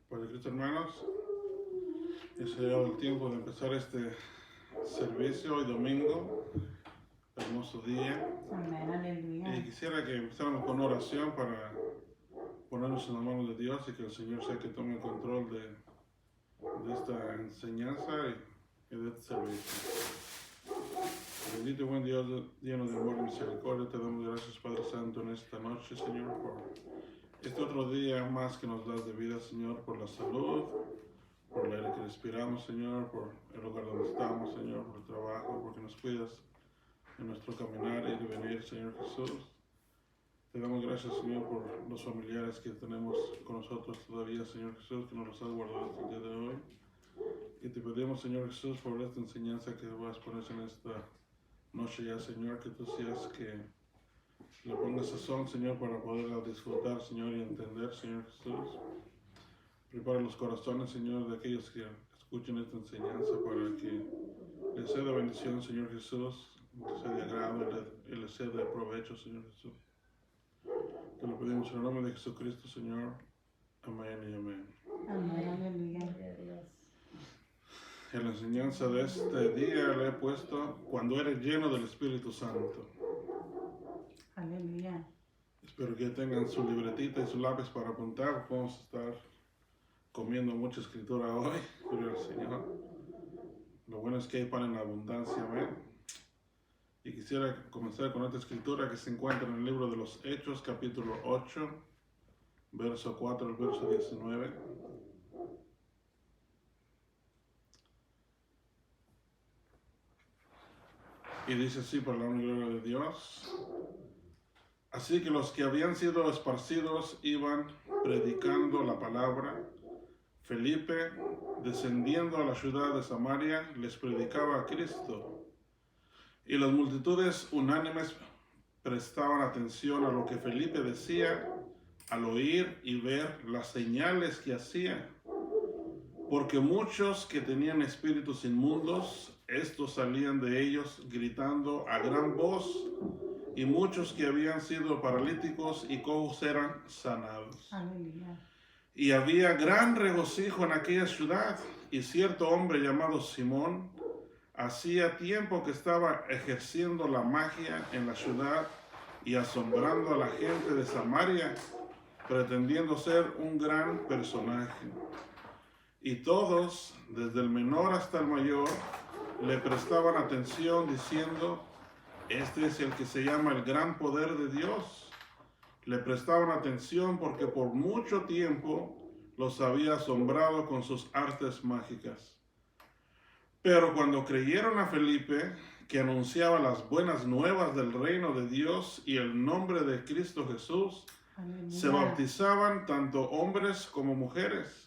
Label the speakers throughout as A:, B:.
A: Padre Cristo, hermanos, es llegado el tiempo de empezar este servicio hoy domingo, hermoso día.
B: Amén, aleluya.
A: Y quisiera que empezáramos con una oración para ponernos en las manos de Dios y que el Señor sea que tome el control de esta enseñanza y de este servicio. Bendito y buen Dios, lleno de amor y misericordia, te damos gracias, Padre Santo, en esta noche, Señor, por este otro día más que nos das de vida, Señor, por la salud, por el aire que respiramos, Señor, por el lugar donde estamos, Señor, por el trabajo, porque nos cuidas en nuestro caminar y de venir, Señor Jesús. Te damos gracias, Señor, por los familiares que tenemos con nosotros todavía, Señor Jesús, que nos los has guardado hasta el día de hoy. Y te pedimos, Señor Jesús, por esta enseñanza que vas a poner en esta noche ya, Señor, que tú seas que le pongas sazón, Señor, para poderla disfrutar, Señor, y entender, Señor Jesús. Prepara los corazones, Señor, de aquellos que escuchen esta enseñanza para que les sea de bendición, Señor Jesús, les sea de agrado y les sea de provecho, Señor Jesús. Te lo pedimos en el nombre de Jesucristo, Señor. Amén y amén.
B: Amén, aleluya.
A: En la enseñanza de este día le he puesto cuando eres lleno del Espíritu Santo.
B: Aleluya.
A: Espero que tengan su libretita y su lápiz para apuntar. Vamos a estar comiendo mucha escritura hoy, gloria al Señor. Lo bueno es que hay pan en abundancia, amén. Y quisiera comenzar con esta escritura que se encuentra en el libro de los Hechos, capítulo 8, verso 4 al verso 19. Y dice así, por la gloria de Dios. Así que los que habían sido esparcidos iban predicando la palabra. Felipe, descendiendo a la ciudad de Samaria, les predicaba a Cristo. Y las multitudes unánimes prestaban atención a lo que Felipe decía al oír y ver las señales que hacía. Porque muchos que tenían espíritus inmundos, estos salían de ellos gritando a gran voz, y muchos que habían sido paralíticos y cojos eran sanados.
B: Aleluya.
A: Y había gran regocijo en aquella ciudad, y cierto hombre llamado Simón, hacía tiempo que estaba ejerciendo la magia en la ciudad y asombrando a la gente de Samaria, pretendiendo ser un gran personaje. Y todos, desde el menor hasta el mayor, le prestaban atención diciendo: este es el que se llama el gran poder de Dios. Le prestaban atención porque por mucho tiempo los había asombrado con sus artes mágicas. Pero cuando creyeron a Felipe, que anunciaba las buenas nuevas del reino de Dios y el nombre de Cristo Jesús,
B: Aleluya.
A: se bautizaban tanto hombres como mujeres.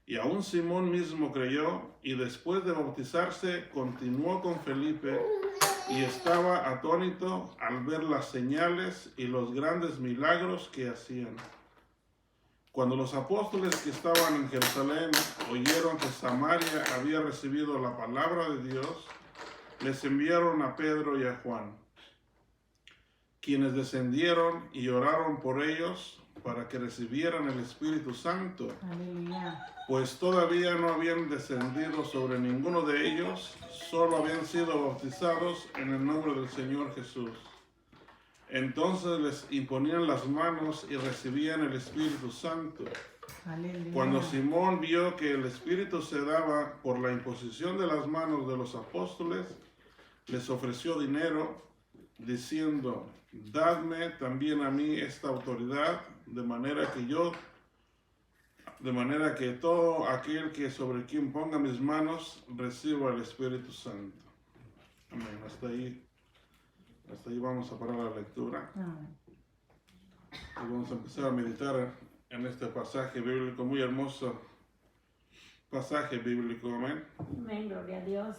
A: Y aún Simón mismo creyó, y después de bautizarse continuó con Felipe, y estaba atónito al ver las señales y los grandes milagros que hacían. Cuando los apóstoles que estaban en Jerusalén oyeron que Samaria había recibido la palabra de Dios, les enviaron a Pedro y a Juan, quienes descendieron y oraron por ellos para que recibieran el Espíritu Santo.
B: Aleluya.
A: Pues todavía no habían descendido sobre ninguno de ellos, solo habían sido bautizados en el nombre del Señor Jesús. Entonces les imponían las manos y recibían el Espíritu Santo.
B: Aleluya.
A: Cuando Simón vio que el Espíritu se daba por la imposición de las manos de los apóstoles, les ofreció dinero, diciendo: dadme también a mí esta autoridad, de manera que todo aquel que sobre quien ponga mis manos reciba el Espíritu Santo. Amén. Hasta ahí vamos a parar la lectura.
B: Amén.
A: Y vamos a empezar a meditar en este pasaje bíblico, muy hermoso pasaje bíblico. Amén.
B: Amén, gloria a Dios.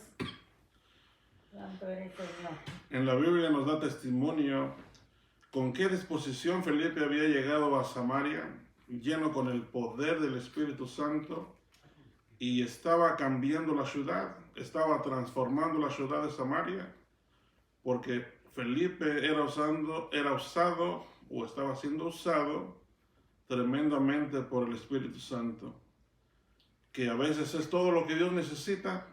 B: Santo eres, Señor.
A: En la Biblia nos da testimonio con qué disposición Felipe había llegado a Samaria, lleno con el poder del Espíritu Santo, y estaba cambiando la ciudad, estaba transformando la ciudad de Samaria, porque Felipe estaba siendo usado tremendamente por el Espíritu Santo. que a veces es todo lo que Dios necesita,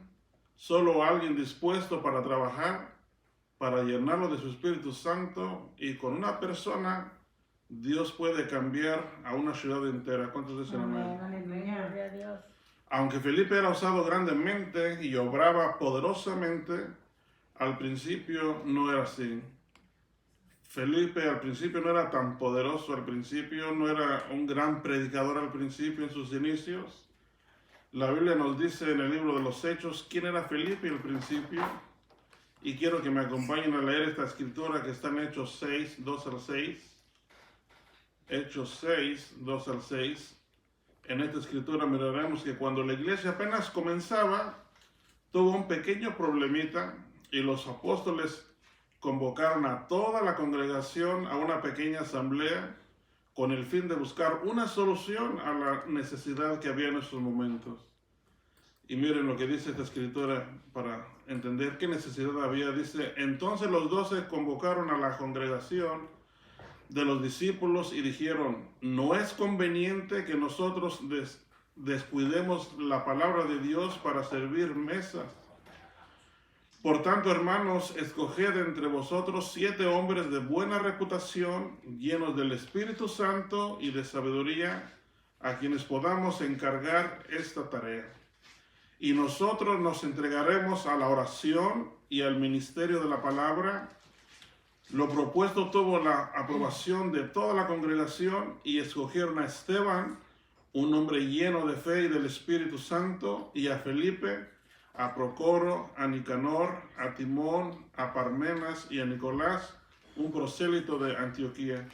A: solo alguien dispuesto para trabajar, para llenarlo de su Espíritu Santo, y con una persona Dios puede cambiar a una ciudad entera. ¿Cuántos dicen amén?
B: Aleluya. Gloria a Dios.
A: Aunque Felipe era usado grandemente y obraba poderosamente, al principio no era así. Felipe al principio no era tan poderoso, al principio no era un gran predicador al principio en sus inicios. La Biblia nos dice en el libro de los Hechos quién era Felipe al principio, y quiero que me acompañen a leer esta escritura que está en Hechos 6, 2 al 6. Hechos 6, 2 al 6. En esta escritura miraremos que cuando la iglesia apenas comenzaba, tuvo un pequeño problemita y los apóstoles convocaron a toda la congregación a una pequeña asamblea con el fin de buscar una solución a la necesidad que había en esos momentos. Y miren lo que dice esta escritura para entender qué necesidad había. Dice, entonces los 12 convocaron a la congregación de los discípulos y dijeron, no es conveniente que nosotros descuidemos la palabra de Dios para servir mesas. Por tanto, hermanos, escoged entre vosotros 7 hombres de buena reputación, llenos del Espíritu Santo y de sabiduría, a quienes podamos encargar esta tarea. Y nosotros nos entregaremos a la oración y al ministerio de la palabra. Lo propuesto tuvo la aprobación de toda la congregación y escogieron a Esteban, un hombre lleno de fe y del Espíritu Santo, y a Felipe, a Procoro, a Nicanor, a Timón, a Parmenas y a Nicolás, un prosélito de Antioquía,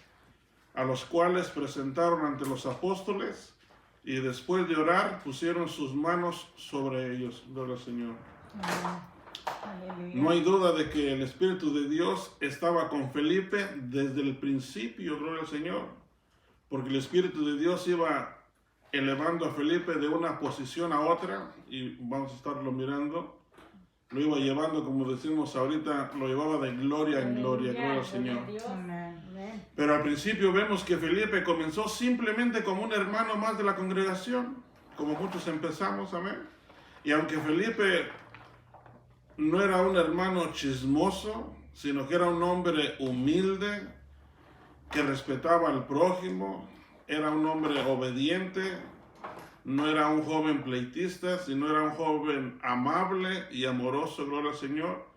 A: a los cuales presentaron ante los apóstoles y después de orar pusieron sus manos sobre ellos. Gloria al Señor.
B: Aleluya.
A: No hay duda de que el Espíritu de Dios estaba con Felipe desde el principio, gloria al Señor, porque el Espíritu de Dios iba elevando a Felipe de una posición a otra, y vamos a estarlo mirando, lo iba llevando, como decimos ahorita, lo llevaba de gloria en gloria, gloria al Señor.
B: Amén.
A: Pero al principio vemos que Felipe comenzó simplemente como un hermano más de la congregación, como muchos empezamos, amén. Y aunque Felipe no era un hermano chismoso, sino que era un hombre humilde, que respetaba al prójimo, era un hombre obediente, no era un joven pleitista, sino era un joven amable y amoroso, gloria al Señor.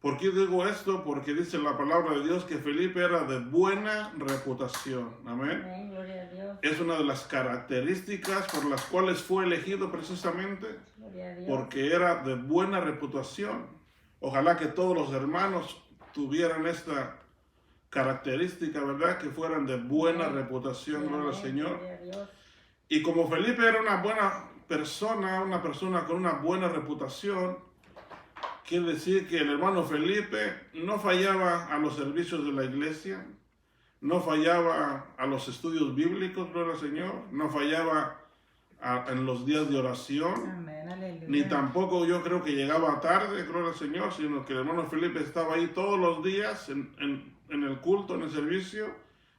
A: ¿Por qué digo esto? Porque dice la palabra de Dios que Felipe era de buena reputación, amén.
B: Amén, gloria a Dios.
A: Es una de las características por las cuales fue elegido precisamente,
B: Gloria a Dios.
A: porque era de buena reputación. Ojalá que todos los hermanos tuvieran esta característica, ¿verdad? Que fueran de buena reputación, gloria al Señor.
B: Gloria a Dios.
A: Y como Felipe era una buena persona, una persona con una buena reputación, quiere decir que el hermano Felipe no fallaba a los servicios de la iglesia, no fallaba a los estudios bíblicos, gloria al Señor, no fallaba en los días de oración,
B: Amén, aleluya.
A: ni tampoco yo creo que llegaba tarde, gloria al Señor, sino que el hermano Felipe estaba ahí todos los días en el culto, en el servicio,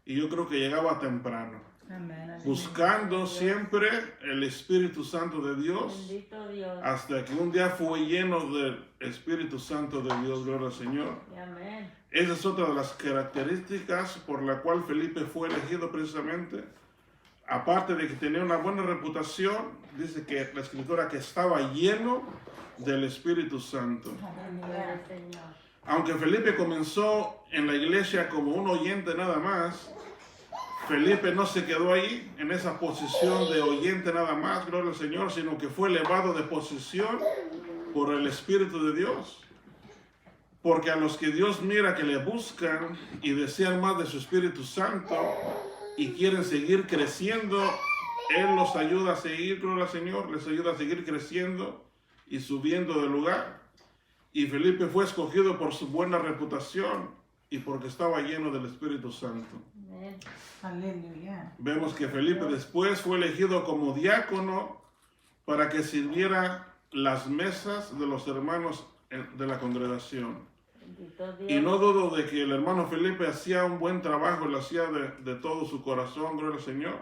A: y yo creo que llegaba temprano,
B: Amén, aleluya.
A: buscando siempre el Espíritu Santo de Dios,
B: Bendito Dios.
A: hasta que un día fue lleno del Espíritu Santo de Dios, gloria al Señor.
B: Amén.
A: Esa es otra de las características por la cual Felipe fue elegido precisamente. Aparte de que tenía una buena reputación, dice que la escritura que estaba lleno del Espíritu Santo.
B: Gloria al Señor.
A: Aunque Felipe comenzó en la iglesia como un oyente nada más, Felipe no se quedó ahí en esa posición de oyente nada más, gloria al Señor, sino que fue elevado de posición por el Espíritu de Dios. Porque a los que Dios mira que le buscan y desean más de su Espíritu Santo y quieren seguir creciendo, Él los ayuda a seguir, gloria al Señor, les ayuda a seguir creciendo y subiendo de lugar. Y Felipe fue escogido por su buena reputación y porque estaba lleno del Espíritu Santo.
B: Amén.
C: Aleluya.
A: Vemos que Felipe después fue elegido como diácono para que sirviera las mesas de los hermanos de la congregación.
B: Bendito Dios.
A: Y no dudo de que el hermano Felipe hacía un buen trabajo, lo hacía de todo su corazón, gloria al Señor.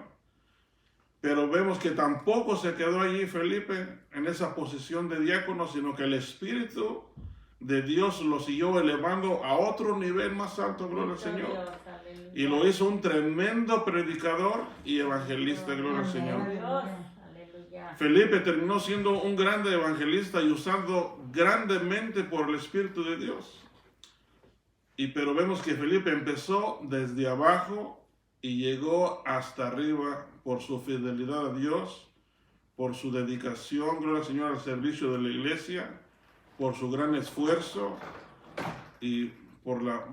A: Pero vemos que tampoco se quedó allí Felipe en esa posición de diácono, sino que el Espíritu de Dios lo siguió elevando a otro nivel más alto, gloria al Señor. Y lo hizo un tremendo predicador y evangelista, gloria al Señor. Felipe terminó siendo un grande evangelista y usado grandemente por el Espíritu de Dios. Pero vemos que Felipe empezó desde abajo y llegó hasta arriba por su fidelidad a Dios, por su dedicación, gloria al Señor, al servicio de la iglesia, por su gran esfuerzo y por la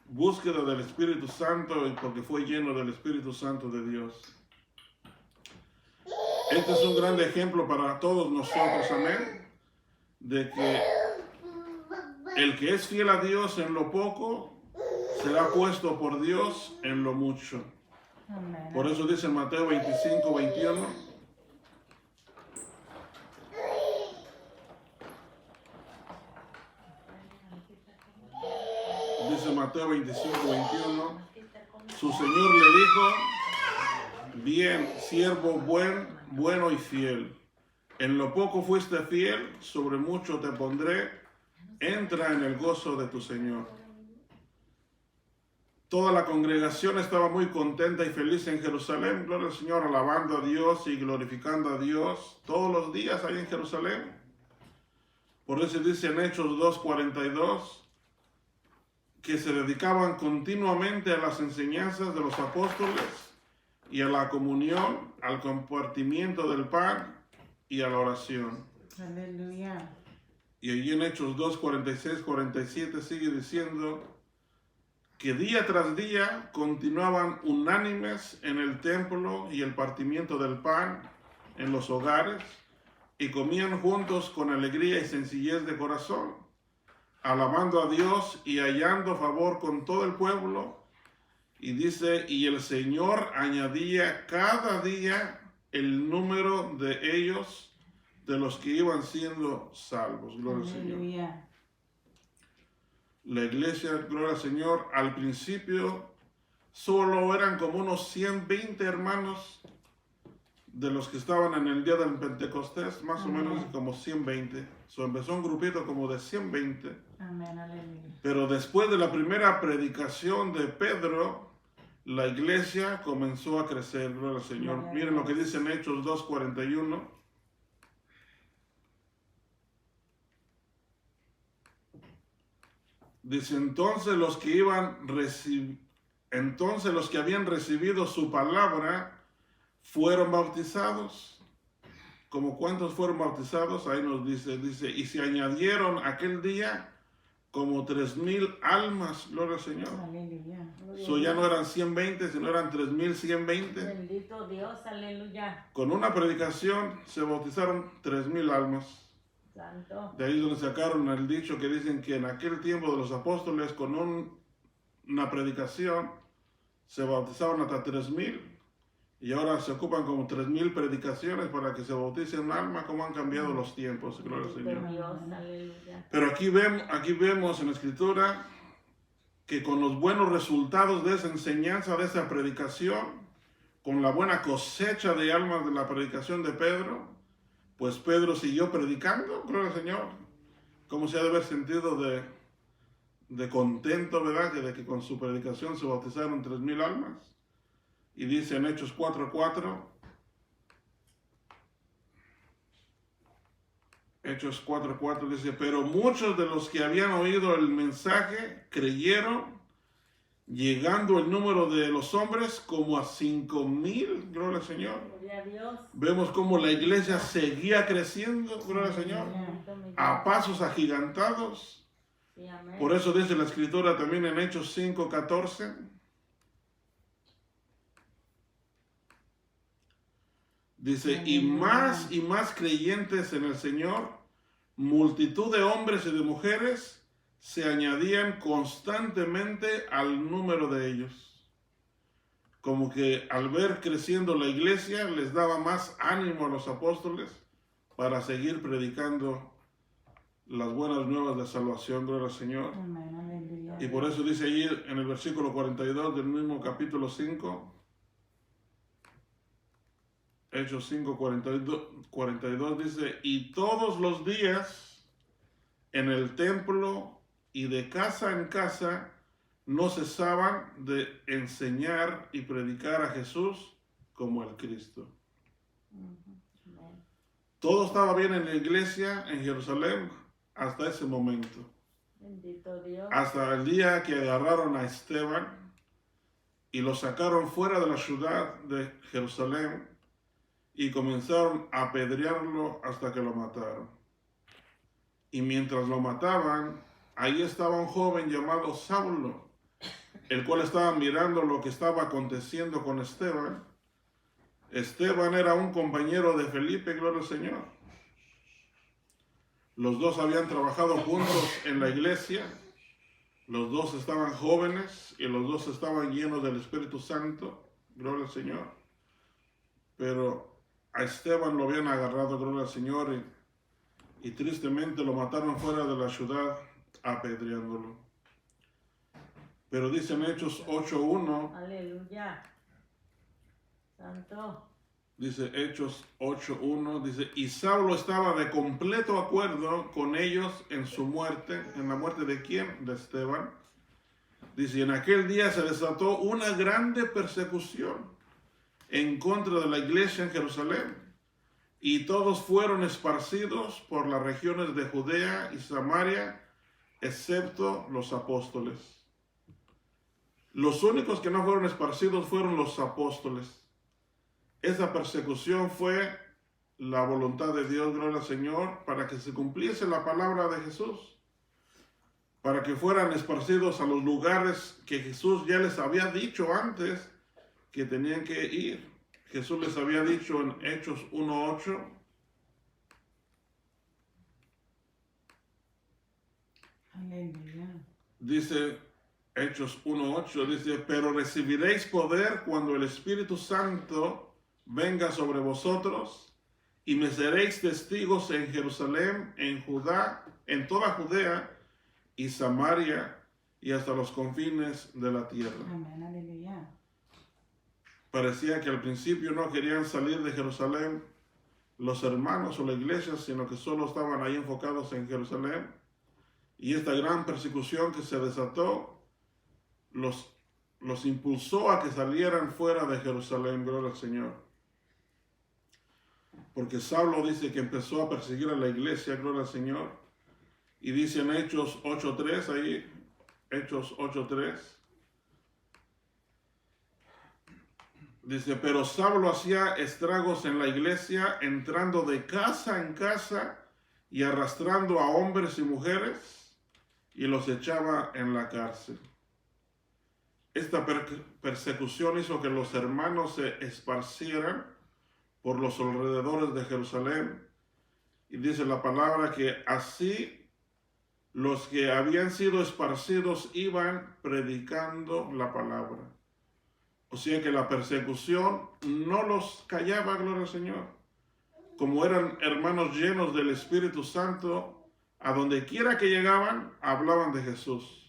A: búsqueda del Espíritu Santo y porque fue lleno del Espíritu Santo de Dios. Este es un gran ejemplo para todos nosotros, amén, de que el que es fiel a Dios en lo poco será puesto por Dios en lo mucho.
B: Amén.
A: Por eso dice en Mateo 25, 21. Dice Mateo 25, 21. Su Señor le dijo: bien, siervo bueno y fiel. En lo poco fuiste fiel, sobre mucho te pondré. Entra en el gozo de tu Señor. Toda la congregación estaba muy contenta y feliz en Jerusalén, gloria al Señor, alabando a Dios y glorificando a Dios todos los días ahí en Jerusalén. Por eso dice en Hechos 2:42 que se dedicaban continuamente a las enseñanzas de los apóstoles y a la comunión, al compartimiento del pan y a la oración.
B: Aleluya.
A: Y allí en Hechos 2:46-47 sigue diciendo que día tras día continuaban unánimes en el templo y el partimiento del pan en los hogares, y comían juntos con alegría y sencillez de corazón, alabando a Dios y hallando favor con todo el pueblo. Y dice, y el Señor añadía cada día el número de ellos, de los que iban siendo salvos. Gloria al Señor.
B: Aleluya.
A: La iglesia, gloria al Señor, al principio solo eran como unos 120 hermanos de los que estaban en el día del Pentecostés, más o menos como 120. Empezó un grupito como de 120.
B: Amén, aleluya.
A: Pero después de la primera predicación de Pedro, la iglesia comenzó a crecer, gloria al Señor.
B: Amén.
A: Miren lo que dice en Hechos 2:41. Dice, entonces los que habían recibido su palabra fueron bautizados. ¿Como cuántos fueron bautizados? Ahí nos dice, y se añadieron aquel día como 3,000 almas, gloria al Señor.
B: Aleluya.
A: Ya no eran 120, sino eran 3,120.
B: Bendito Dios, aleluya.
A: Con una predicación se bautizaron 3,000 almas.
B: Santo.
A: De ahí donde sacaron el dicho que dicen que en aquel tiempo de los apóstoles con una predicación se bautizaban hasta 3,000, y ahora se ocupan como 3,000 predicaciones para que se bautice un alma. Como han cambiado los tiempos, gloria al Señor.
B: Dios, aleluya.
A: Pero aquí vemos en la Escritura que con los buenos resultados de esa enseñanza, de esa predicación, con la buena cosecha de almas de la predicación de Pedro, pues Pedro siguió predicando, gloria al Señor. Como se ha de haber sentido de contento, ¿verdad? De que con su predicación se bautizaron 3,000 almas. Y dice en Hechos 4:4. Hechos 4:4 dice, pero muchos de los que habían oído el mensaje creyeron, llegando el número de los hombres como a 5,000, gloria al Señor.
B: Gloria a Dios.
A: Vemos cómo la iglesia seguía creciendo, gloria al Señor, a pasos agigantados.
B: Sí, amén.
A: Por eso dice la Escritura también en Hechos 5:14. Dice, y más creyentes en el Señor, multitud de hombres y de mujeres se añadían constantemente al número de ellos. Como que al ver creciendo la iglesia les daba más ánimo a los apóstoles para seguir predicando las buenas nuevas de salvación, gloria al Señor.
B: Amén, aleluya.
A: Y por eso dice allí en el versículo 42 del mismo capítulo 5. Hechos 5, 42 dice, y todos los días en el templo y de casa en casa no cesaban de enseñar y predicar a Jesús como el Cristo.
B: Amén.
A: Todo estaba bien en la iglesia en Jerusalén hasta ese momento.
B: Bendito Dios.
A: Hasta el día que agarraron a Esteban y lo sacaron fuera de la ciudad de Jerusalén y comenzaron a apedrearlo hasta que lo mataron. Y mientras lo mataban, ahí estaba un joven llamado Saulo, el cual estaba mirando lo que estaba aconteciendo con Esteban. Esteban era un compañero de Felipe, gloria al Señor. Los dos habían trabajado juntos en la iglesia. Los dos estaban jóvenes y los dos estaban llenos del Espíritu Santo, gloria al Señor. Pero a Esteban lo habían agarrado, gloria al Señor, y tristemente lo mataron fuera de la ciudad apedreándolo. Pero dice en Hechos 8:1,
B: Aleluya. Santo.
A: dice Hechos 8:1, dice, y Saulo estaba de completo acuerdo con ellos en su muerte. ¿En la muerte de quién? De Esteban. Dice, y en aquel día se desató una grande persecución en contra de la iglesia en Jerusalén, y todos fueron esparcidos por las regiones de Judea y Samaria, excepto los apóstoles. Los únicos que no fueron esparcidos fueron los apóstoles. Esa persecución fue la voluntad de Dios, gloria al Señor, para que se cumpliese la palabra de Jesús, para que fueran esparcidos a los lugares que Jesús ya les había dicho antes que tenían que ir. Jesús les había dicho en Hechos 1:8,
B: Aleluya.
A: dice Hechos 1:8, dice, pero recibiréis poder cuando el Espíritu Santo venga sobre vosotros, y me seréis testigos en Jerusalén, en Judá, en toda Judea y Samaria, y hasta los confines de la tierra.
B: Amén. Aleluya.
A: Parecía que al principio no querían salir de Jerusalén los hermanos o la iglesia, sino que solo estaban ahí enfocados en Jerusalén. Y esta gran persecución que se desató los impulsó a que salieran fuera de Jerusalén, gloria al Señor. Porque Saulo dice que empezó a perseguir a la iglesia, gloria al Señor. Y dice en Hechos 8:3, ahí, Hechos 8:3, dice, pero Saulo hacía estragos en la iglesia, entrando de casa en casa y arrastrando a hombres y mujeres, y los echaba en la cárcel. Esta persecución hizo que los hermanos se esparcieran por los alrededores de Jerusalén. Y dice la palabra que así los que habían sido esparcidos iban predicando la palabra. O sea que la persecución no los callaba, gloria al Señor. Como eran hermanos llenos del Espíritu Santo, a donde quiera que llegaban, hablaban de Jesús.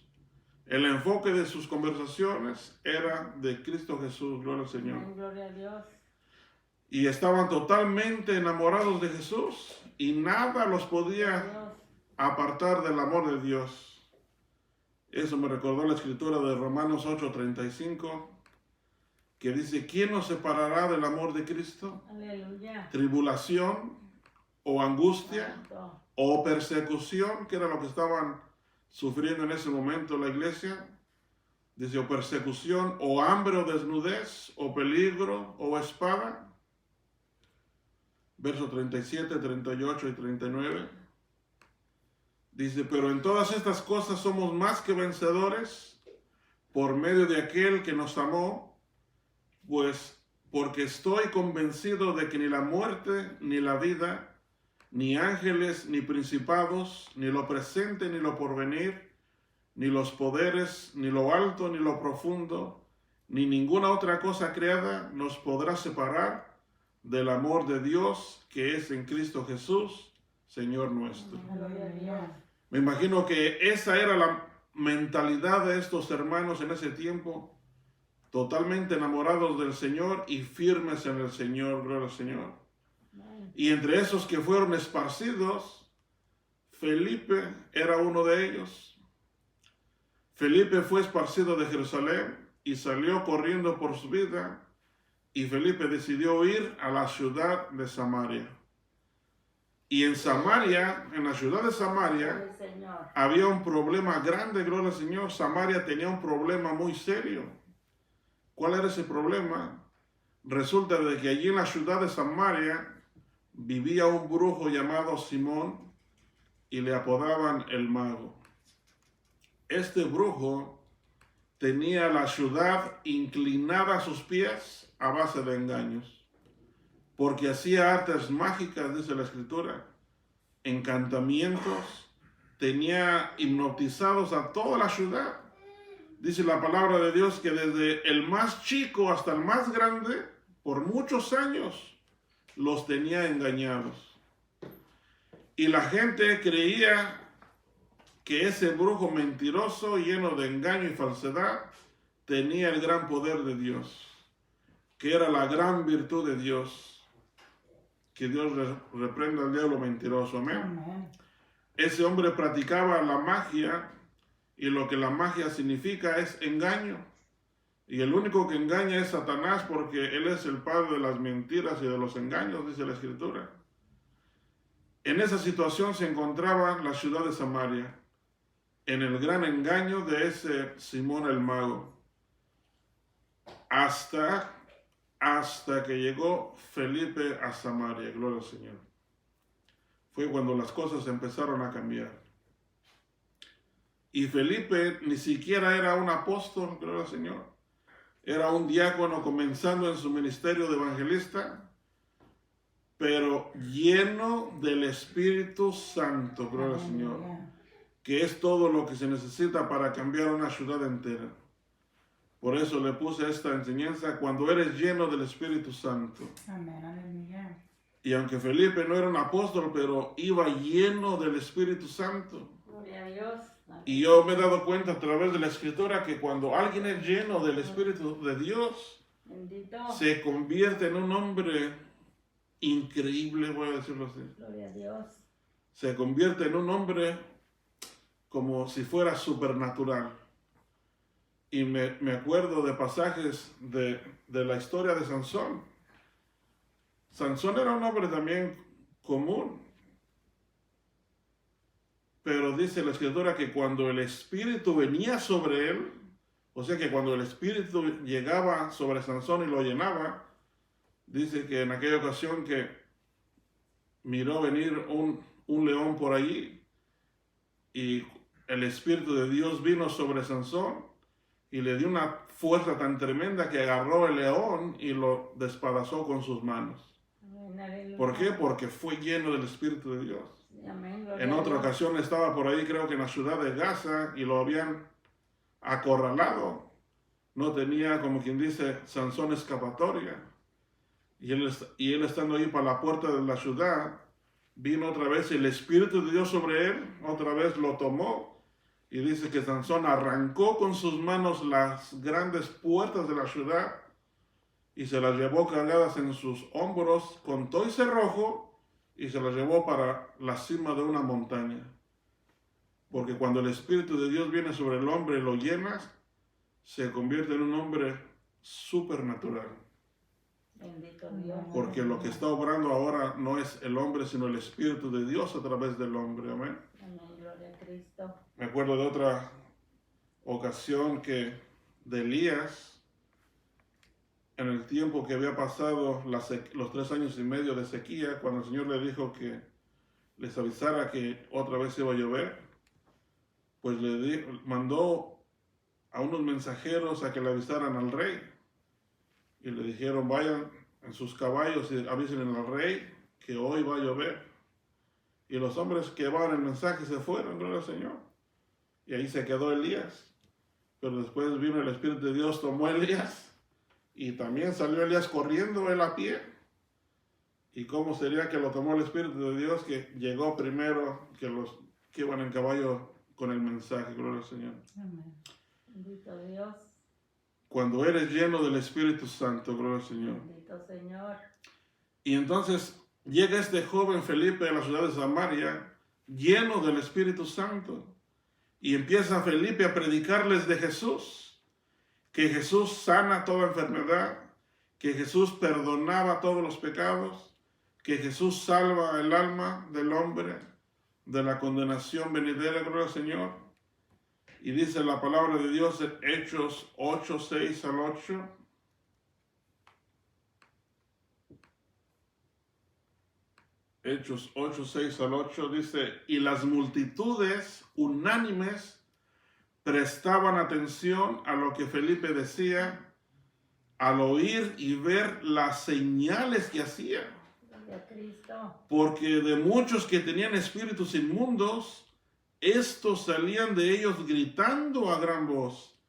A: El enfoque de sus conversaciones era de Cristo Jesús, gloria al Señor.
B: Amén. Gloria a Dios.
A: Y estaban totalmente enamorados de Jesús, y nada los podía
B: Dios.
A: apartar del amor de Dios. Eso me recordó la escritura de Romanos 8:35, que dice, ¿quién nos separará del amor de Cristo?
B: Aleluya.
A: Tribulación o angustia
B: Santo.
A: o persecución, que era lo que estaban sufriendo en ese momento la iglesia. Dice, o persecución, o hambre, o desnudez, o peligro, o espada. Versos 37, 38 y 39. Dice, pero en todas estas cosas somos más que vencedores por medio de aquel que nos amó, pues porque estoy convencido de que ni la muerte, ni la vida, ni ángeles, ni principados, ni lo presente, ni lo porvenir, ni los poderes, ni lo alto, ni lo profundo, ni ninguna otra cosa creada nos podrá separar del amor de Dios que es en Cristo Jesús, Señor nuestro.
B: Gloria a Dios.
A: Me imagino que esa era la mentalidad de estos hermanos en ese tiempo. totalmente enamorados del Señor y firmes en el Señor, gloria al Señor.
B: Amén.
A: Y entre esos que fueron esparcidos, Felipe era uno de ellos. Felipe fue esparcido de Jerusalén y salió corriendo por su vida, y Felipe decidió ir a la ciudad de Samaria. Y en Samaria, en la ciudad de Samaria,
B: Sí, Señor.
A: había un problema grande, gloria al Señor. Samaria tenía un problema muy serio. ¿Cuál era ese problema? Resulta de que allí en la ciudad de Samaria vivía un brujo llamado Simón y le apodaban el mago. Este brujo tenía la ciudad inclinada a sus pies a base de engaños, porque hacía artes mágicas, dice la Escritura, encantamientos, tenía hipnotizados a toda la ciudad. Dice la palabra de Dios que desde el más chico hasta el más grande, por muchos años, los tenía engañados. Y la gente creía que ese brujo mentiroso, lleno de engaño y falsedad, tenía el gran poder de Dios, que era la gran virtud de Dios. Que Dios reprenda al diablo mentiroso, amén.
B: Amén.
A: Ese hombre practicaba la magia, y lo que la magia significa es engaño. Y el único que engaña es Satanás, porque él es el padre de las mentiras y de los engaños, dice la Escritura. En esa situación se encontraba la ciudad de Samaria, en el gran engaño de ese Simón el mago, hasta que llegó Felipe a Samaria, gloria al Señor. Fue cuando las cosas empezaron a cambiar. Y Felipe ni siquiera era un apóstol, gloria al Señor. Era un diácono comenzando en su ministerio de evangelista, pero lleno del Espíritu Santo, gloria al Señor, que es todo lo que se necesita para cambiar una ciudad entera. Por eso le puse esta enseñanza: cuando eres lleno del Espíritu Santo.
B: Amén, aleluya.
A: Y aunque Felipe no era un apóstol, pero iba lleno del Espíritu Santo.
B: Gloria a Dios. Amén.
A: Y yo me he dado cuenta a través de la Escritura que cuando alguien es lleno del Espíritu de Dios,
B: Bendito.
A: se convierte en un hombre increíble, voy a decirlo así.
B: Gloria a Dios.
A: Se convierte en un hombre como si fuera supernatural. Y me acuerdo de pasajes de la historia de Sansón. Sansón era un hombre también común. Pero dice la Escritura que cuando el Espíritu venía sobre él, o sea que cuando el Espíritu llegaba sobre Sansón y lo llenaba, dice que en aquella ocasión que miró venir un león por allí, y el Espíritu de Dios vino sobre Sansón y le dio una fuerza tan tremenda que agarró el león y lo despedazó con sus manos.
B: Amén, aleluya.
A: ¿Por qué? Porque fue lleno del Espíritu de Dios.
B: Sí, amén, gloria
A: En
B: a
A: otra
B: Dios.
A: ocasión estaba por ahí, creo que en la ciudad de Gaza, y lo habían acorralado. No tenía, como quien dice, Sansón escapatoria. Y él estando ahí para la puerta de la ciudad, vino otra vez el Espíritu de Dios sobre él, otra vez lo tomó. Y dice que Sansón arrancó con sus manos las grandes puertas de la ciudad y se las llevó cargadas en sus hombros con todo y cerrojo, y se las llevó para la cima de una montaña. Porque cuando el Espíritu de Dios viene sobre el hombre y lo llenas, se convierte en un hombre supernatural.
B: Bendito Dios.
A: Porque lo que está obrando ahora no es el hombre, sino el Espíritu de Dios a través del hombre. Amén.
B: Amén, gloria a Cristo.
A: Me acuerdo de otra ocasión de Elías, en el tiempo que había pasado los 3 años y medio de sequía, cuando el Señor le dijo que les avisara que otra vez iba a llover, pues mandó a unos mensajeros a que le avisaran al rey. Y le dijeron: vayan en sus caballos y avisen al rey que hoy va a llover. Y los hombres que llevaban el mensaje se fueron, gloria al Señor. Y ahí se quedó Elías. Pero después vino el Espíritu de Dios, tomó a Elías, y también salió Elías corriendo él a pie. ¿Y cómo sería que lo tomó el Espíritu de Dios, que llegó primero que los que iban en caballo con el mensaje? Gloria al Señor.
B: Amén. Bendito Dios.
A: cuando eres lleno del Espíritu Santo, gloria al Señor.
B: Bendito Señor.
A: Y entonces llega este joven Felipe a la ciudad de Samaria, lleno del Espíritu Santo. Y empieza Felipe a predicarles de Jesús, que Jesús sana toda enfermedad, que Jesús perdonaba todos los pecados, que Jesús salva el alma del hombre de la condenación venidera, gloria al Señor. Y dice la palabra de Dios en Hechos 8, 6 al 8. Hechos 8, 6 al 8 dice, y las multitudes unánimes prestaban atención a lo que Felipe decía al oír y ver las señales que hacía.
B: Gloria a Cristo.
A: Porque de muchos que tenían espíritus inmundos, estos salían de ellos gritando a gran voz,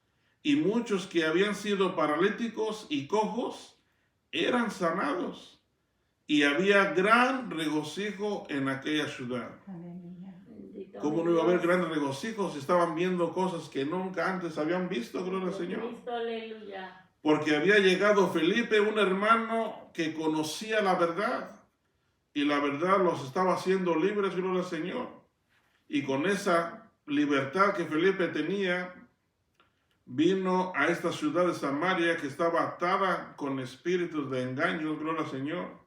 A: y muchos que habían sido paralíticos y cojos eran sanados. Y había gran regocijo en aquella ciudad.
B: Bendito
A: ¿Cómo no iba a haber gran regocijo si estaban viendo cosas que nunca antes habían visto, gloria al Señor?
B: Cristo, aleluya.
A: Porque había llegado Felipe, un hermano que conocía la verdad, y la verdad los estaba haciendo libres, gloria al Señor. Y con esa libertad que Felipe tenía, vino a esta ciudad de Samaria que estaba atada con espíritus de engaño, gloria al Señor.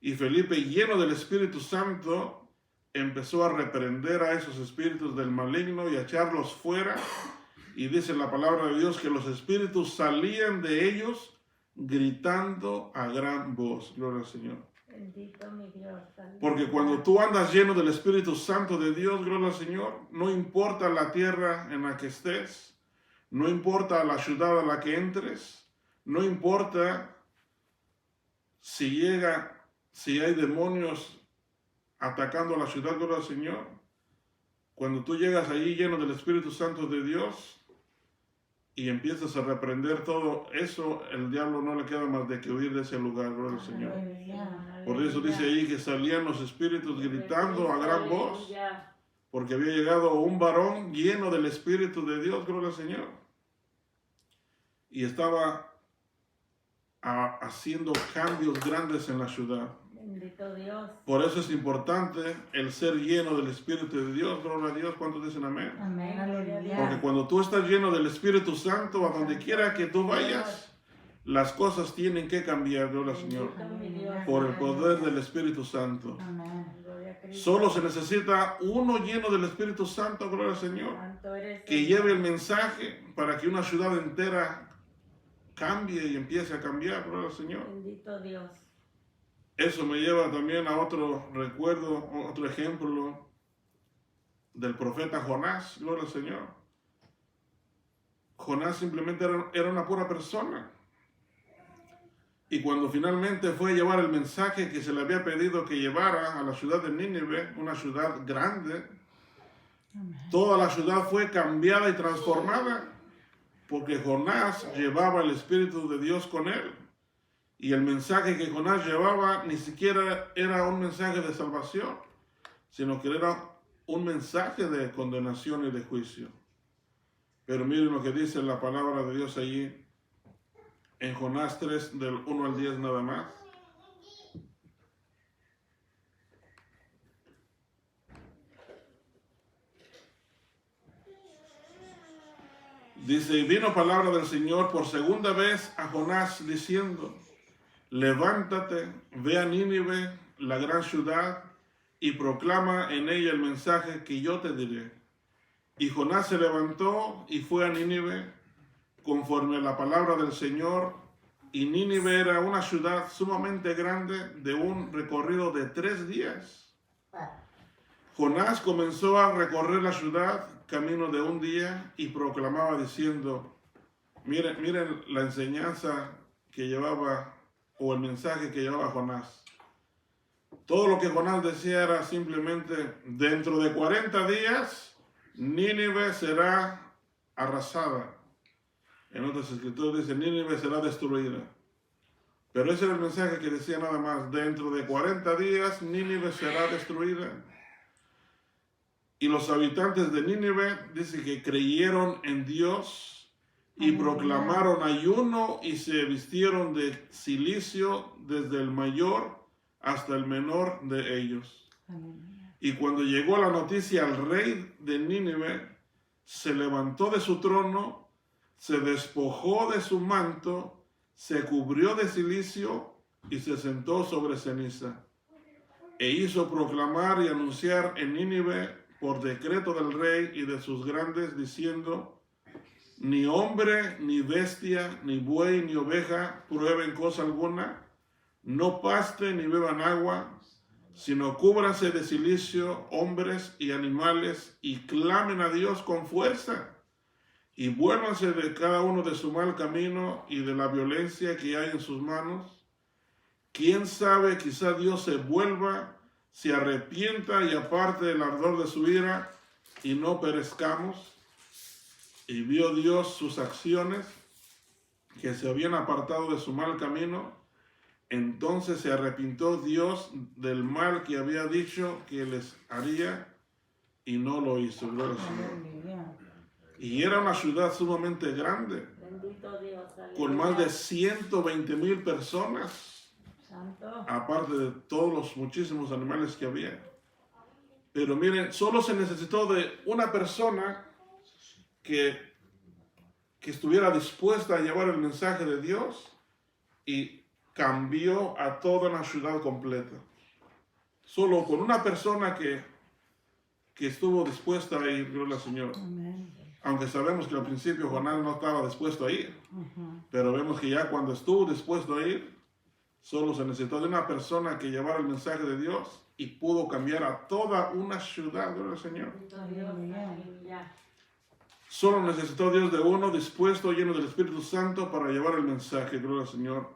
A: Y Felipe, lleno del Espíritu Santo, empezó a reprender a esos espíritus del maligno y a echarlos fuera. Y dice la palabra de Dios que los espíritus salían de ellos gritando a gran voz. Gloria al Señor.
B: Bendito mi Dios. Aleluya.
A: Porque cuando tú andas lleno del Espíritu Santo de Dios, gloria al Señor, no importa la tierra en la que estés, no importa la ciudad a la que entres, no importa si hay demonios atacando a la ciudad, gloria al Señor. Cuando tú llegas allí lleno del Espíritu Santo de Dios y empiezas a reprender todo eso, el diablo no le queda más de que huir de ese lugar, gloria al Señor.
B: Aleluya.
A: Por eso dice ahí que salían los espíritus gritando a gran voz,
B: Aleluya.
A: porque había llegado un varón lleno del Espíritu de Dios, gloria al Señor. Y estaba haciendo cambios grandes en la ciudad.
B: Bendito Dios.
A: Por eso es importante el ser lleno del Espíritu de Dios, gloria a Dios. ¿Cuántos dicen amén?
B: Amén. Aleluya.
A: Porque cuando tú estás lleno del Espíritu Santo, a donde quiera que tú vayas, las cosas tienen que cambiar, gloria al Señor,
B: Bendito mi Dios.
A: por el poder del Espíritu Santo.
B: Gloria a Cristo.
A: Solo se necesita uno lleno del Espíritu Santo, gloria al Señor,
B: Santo eres,
A: que
B: Señor.
A: lleve el mensaje para que una ciudad entera cambie y empiece a cambiar, gloria al Señor.
B: Bendito Dios.
A: Eso me lleva también a otro recuerdo, otro ejemplo del profeta Jonás, gloria al Señor. Jonás simplemente era una pura persona. Y cuando finalmente fue a llevar el mensaje que se le había pedido que llevara a la ciudad de Nínive, una ciudad grande, toda la ciudad fue cambiada y transformada, porque Jonás llevaba el Espíritu de Dios con él. Y el mensaje que Jonás llevaba ni siquiera era un mensaje de salvación, sino que era un mensaje de condenación y de juicio. Pero miren lo que dice la palabra de Dios allí en Jonás 3, del 1 al 10 nada más. Dice, y vino palabra del Señor por segunda vez a Jonás diciendo, levántate, ve a Nínive, la gran ciudad, y proclama en ella el mensaje que yo te diré. Y Jonás se levantó y fue a Nínive, conforme a la palabra del Señor, y Nínive era una ciudad sumamente grande de un recorrido de 3 días. Jonás comenzó a recorrer la ciudad camino de un día y proclamaba diciendo, miren la enseñanza que llevaba o el mensaje que llevaba Jonás. Todo lo que Jonás decía era simplemente, dentro de 40 días, Nínive será arrasada. En otras escrituras dice, Nínive será destruida. Pero ese era el mensaje que decía nada más, dentro de 40 días, Nínive será destruida. Y los habitantes de Nínive, dice que creyeron en Dios y
B: Aleluya.
A: proclamaron ayuno y se vistieron de cilicio desde el mayor hasta el menor de ellos.
B: Aleluya.
A: Y cuando llegó la noticia al rey de Nínive, se levantó de su trono, se despojó de su manto, se cubrió de cilicio y se sentó sobre ceniza. E hizo proclamar y anunciar en Nínive por decreto del rey y de sus grandes, diciendo: ni hombre, ni bestia, ni buey, ni oveja prueben cosa alguna, no pasten ni beban agua, sino cúbranse de cilicio hombres y animales, y clamen a Dios con fuerza, y vuélvanse de cada uno de su mal camino y de la violencia que hay en sus manos. Quién sabe, quizá Dios se vuelva, se arrepienta y aparte del ardor de su ira, y no perezcamos. Y vio Dios sus acciones, que se habían apartado de su mal camino. Entonces se arrepintió Dios del mal que había dicho que les haría, y no lo hizo. Gloria al Señor.
B: Aleluya.
A: Y era una ciudad sumamente grande,
B: Bendito Dios.
A: con más de 120,000 personas,
B: Santo.
A: aparte de todos los muchísimos animales que había. Pero miren, solo se necesitó de una persona que estuviera dispuesta a llevar el mensaje de Dios, y cambió a toda una ciudad completa. Solo con una persona que estuvo dispuesta a ir, gloria al Señor.
B: Amén.
A: Aunque sabemos que al principio Jonás no estaba dispuesto a ir,
B: Ujú.
A: pero vemos que ya cuando estuvo dispuesto a ir, solo se necesitó de una persona que llevara el mensaje de Dios, y pudo cambiar a toda una ciudad, gloria al Señor.
B: Aleluya.
A: Solo necesitó Dios de uno dispuesto, lleno del Espíritu Santo, para llevar el mensaje, gloria al Señor.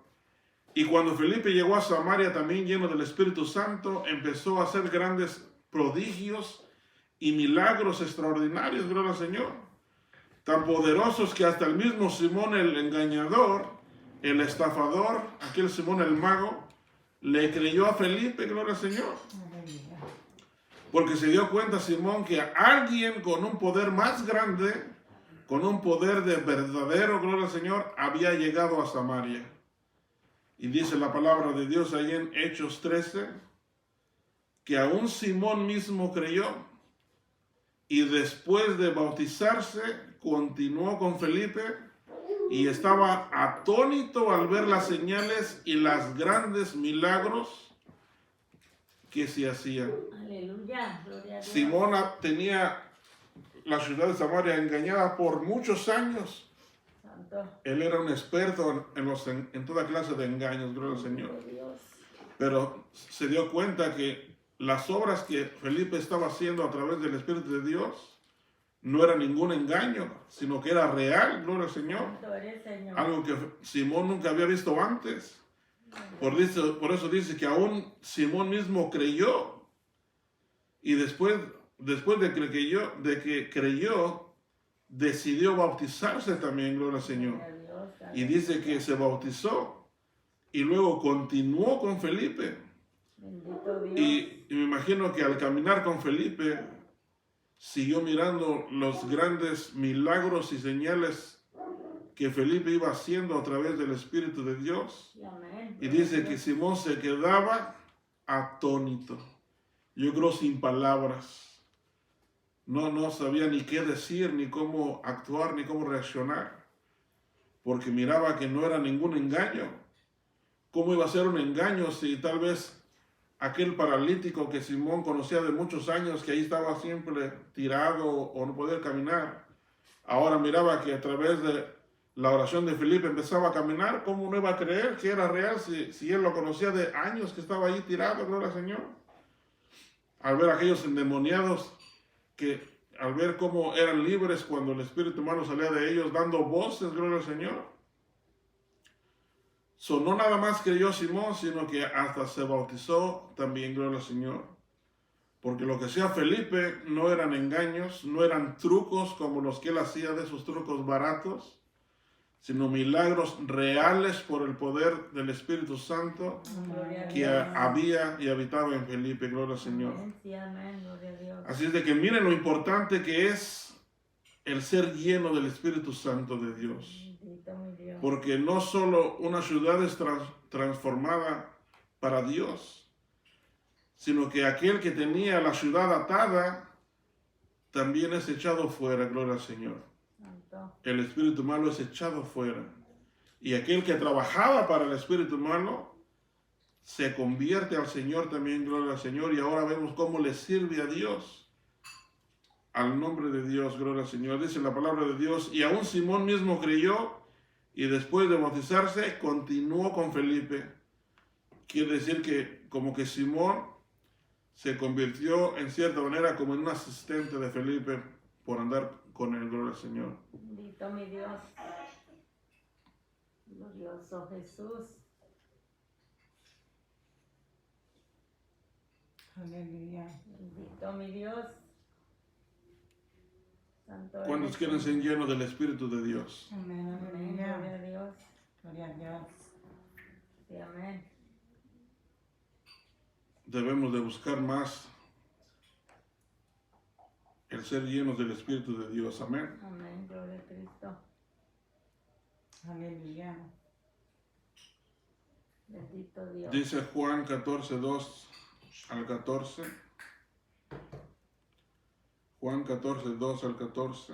A: Y cuando Felipe llegó a Samaria, también lleno del Espíritu Santo, empezó a hacer grandes prodigios y milagros extraordinarios, gloria al Señor. Tan poderosos que hasta el mismo Simón el engañador, el estafador, aquel Simón el mago, le creyó a Felipe, gloria al Señor.
B: Aleluya.
A: Porque se dio cuenta Simón que alguien con un poder más grande, con un poder de verdadero, gloria al Señor, había llegado a Samaria. Y dice la palabra de Dios ahí en Hechos 13, que aún Simón mismo creyó, y después de bautizarse continuó con Felipe, y estaba atónito al ver las señales y los grandes milagros que se hacían.
B: Aleluya. Gloria a Dios.
A: Simón tenía la ciudad de Samaria engañada por muchos años.
B: Santo.
A: Él era un experto en toda clase de engaños, gloria al Señor.
B: Dios.
A: Pero se dio cuenta que las obras que Felipe estaba haciendo a través del Espíritu de Dios no era ningún engaño, sino que era real, gloria al Señor.
B: Santo eres, Señor.
A: Algo que Simón nunca había visto antes. Por eso dice que aún Simón mismo creyó. Y después de que creyó, decidió bautizarse también, gloria al Señor.
B: Gloria a Dios.
A: Y dice que se bautizó y luego continuó con Felipe.
B: Bendito Dios.
A: Y me imagino que al caminar con Felipe, siguió mirando los grandes milagros y señales que Felipe iba haciendo a través del Espíritu de Dios.
B: Amén.
A: Y dice que Simón se quedaba atónito. Yo creo sin palabras. No sabía ni qué decir, ni cómo actuar, ni cómo reaccionar. Porque miraba que no era ningún engaño. ¿Cómo iba a ser un engaño si tal vez aquel paralítico que Simón conocía de muchos años, que ahí estaba siempre tirado o no podía caminar, ahora miraba que a través de la oración de Felipe empezaba a caminar? ¿Cómo no iba a creer que era real si él lo conocía de años que estaba ahí tirado, gloria al Señor? Al ver a aquellos endemoniados, que al ver cómo eran libres cuando el espíritu humano salía de ellos, dando voces, gloria al Señor. No nada más creyó Simón, sino que hasta se bautizó también, gloria al Señor. Porque lo que hacía Felipe no eran engaños, no eran trucos como los que él hacía, de esos trucos baratos, sino milagros reales por el poder del Espíritu Santo
B: Gloria a
A: que
B: Dios.
A: había y habitaba en Felipe, gloria al Señor.
B: Amén, sí, amén, gloria a Dios.
A: Así es de que miren lo importante que es el ser lleno del Espíritu Santo de Dios.
B: Bendito mi Dios.
A: Porque no solo una ciudad es transformada para Dios, sino que aquel que tenía la ciudad atada también es echado fuera, gloria al Señor.
B: Santo.
A: El espíritu malo es echado fuera. Y aquel que trabajaba para el espíritu malo se convierte al Señor también, gloria al Señor. Y ahora vemos cómo le sirve a Dios. Al nombre de Dios, gloria al Señor. Dice la palabra de Dios. Y aún Simón mismo creyó y después de bautizarse continuó con Felipe. Quiere decir que como que Simón se convirtió en cierta manera como en un asistente de Felipe por andar con él, gloria al Señor.
B: Bendito mi Dios. Glorioso Jesús.
C: Aleluya.
B: Bendito mi Dios. Santo
A: ¿Cuántos
B: eres
A: quieren
B: tú.
A: ser llenos del Espíritu de Dios?
C: Amén,
B: Amén. Gloria a
C: aleluya.
B: Dios.
C: Gloria a Dios.
B: Sí, amén.
A: Debemos de buscar más el ser llenos del Espíritu de Dios. Amén.
B: Amén. Gloria a Cristo.
C: Aleluya.
B: Bendito Dios.
A: Dice Juan 14, 2 al 14. Juan 14, 2 al 14.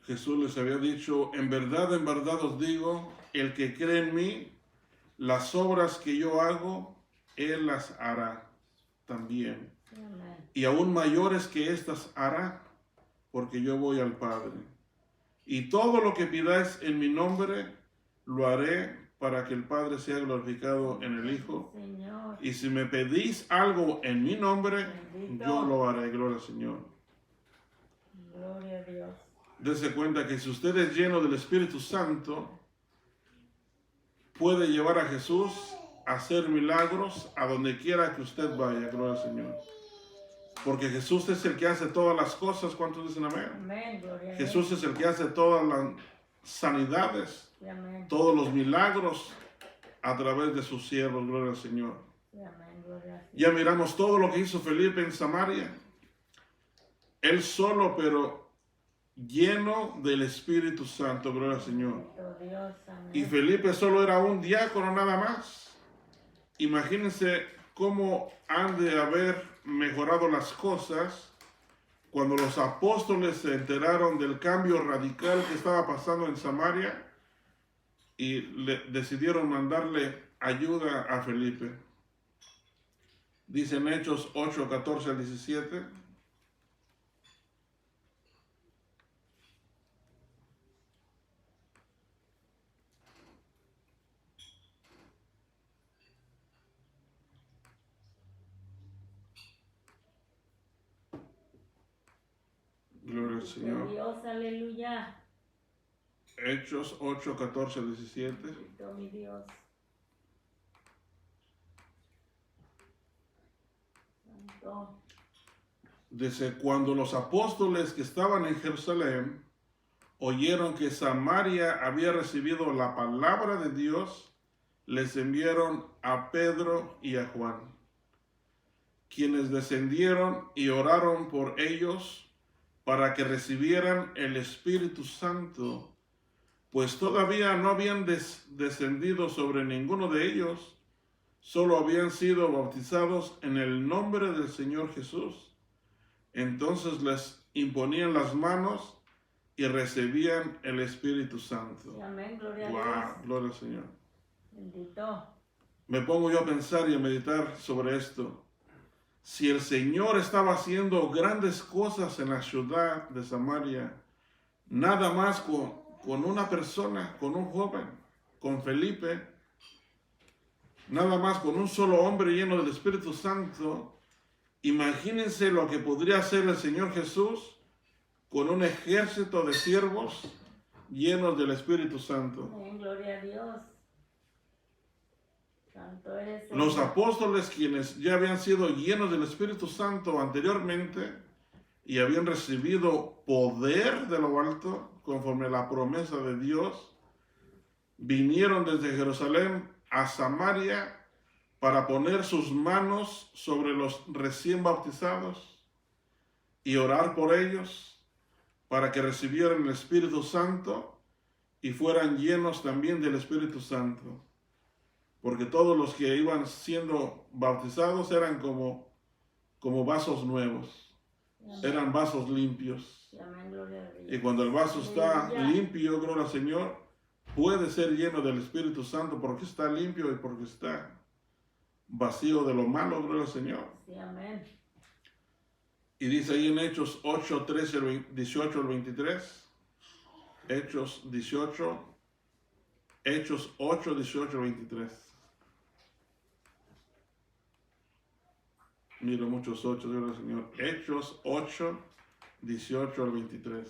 A: Jesús les había dicho, en verdad os digo, el que cree en mí, las obras que yo hago, él las hará también.
B: Sí, amén.
A: Y aún mayores que estas hará, porque yo voy al Padre. Y todo lo que pidáis en mi nombre, lo haré para que el Padre sea glorificado en el Hijo.
B: Señor.
A: Y si me pedís algo en mi nombre,
B: Bendito.
A: yo lo haré, gloria al Señor.
B: Gloria a Dios.
A: Dese cuenta que si usted es lleno del Espíritu Santo, puede llevar a Jesús a hacer milagros a donde quiera que usted vaya, gloria al Señor. Porque Jesús es el que hace todas las cosas. ¿Cuántos dicen amén?
B: Amén. Gloria a
A: Jesús
B: Dios.
A: es el que hace todas las sanidades,
B: Sí, amén.
A: todos los milagros a través de sus siervos, gloria al Señor.
B: Sí, amén. Gloria a Dios.
A: Ya miramos todo lo que hizo Felipe en Samaria. Él solo, pero lleno del Espíritu Santo, gloria al Señor.
B: Bendito Dios. Amén.
A: Y Felipe solo era un diácono nada más. Imagínense cómo han de haber mejorado las cosas cuando los apóstoles se enteraron del cambio radical que estaba pasando en Samaria y decidieron mandarle ayuda a Felipe. Dice en Hechos 8, 14 al 17. Gloria al Señor.
B: Dios, aleluya.
A: Hechos 8, 14 al 17.
B: Bendito mi Dios. Santo.
A: Dice, cuando los apóstoles que estaban en Jerusalén oyeron que Samaria había recibido la palabra de Dios, les enviaron a Pedro y a Juan, quienes descendieron y oraron por ellos para que recibieran el Espíritu Santo, pues todavía no habían descendido sobre ninguno de ellos, solo habían sido bautizados en el nombre del Señor Jesús. Entonces les imponían las manos y recibían el Espíritu Santo.
B: Sí, amén. Gloria a
A: Wow,
B: Dios.
A: gloria al Señor.
B: Bendito.
A: Me pongo yo a pensar y a meditar sobre esto. Si el Señor estaba haciendo grandes cosas en la ciudad de Samaria, nada más con una persona, con un joven, con Felipe, nada más con un solo hombre lleno del Espíritu Santo, imagínense lo que podría hacer el Señor Jesús con un ejército de siervos llenos del Espíritu Santo.
B: Amén. Gloria a Dios. Santo eres el
A: Los
B: Señor.
A: apóstoles, quienes ya habían sido llenos del Espíritu Santo anteriormente y habían recibido poder de lo alto conforme a la promesa de Dios, vinieron desde Jerusalén a Samaria para poner sus manos sobre los recién bautizados y orar por ellos para que recibieran el Espíritu Santo y fueran llenos también del Espíritu Santo. Porque todos los que iban siendo bautizados eran como vasos nuevos, eran vasos limpios.
B: Amén, gloria a Dios.
A: Y cuando el vaso está
B: Aleluya.
A: limpio, gloria al Señor, puede ser lleno del Espíritu Santo porque está limpio y porque está vacío de lo malo, gloria al Señor.
B: Sí, amén.
A: Y dice ahí en Hechos 8, 13, 18 al 23. Hechos 8, 18 al 23. Miro muchos 8, gloria al Señor. Hechos 8, 18 al 23.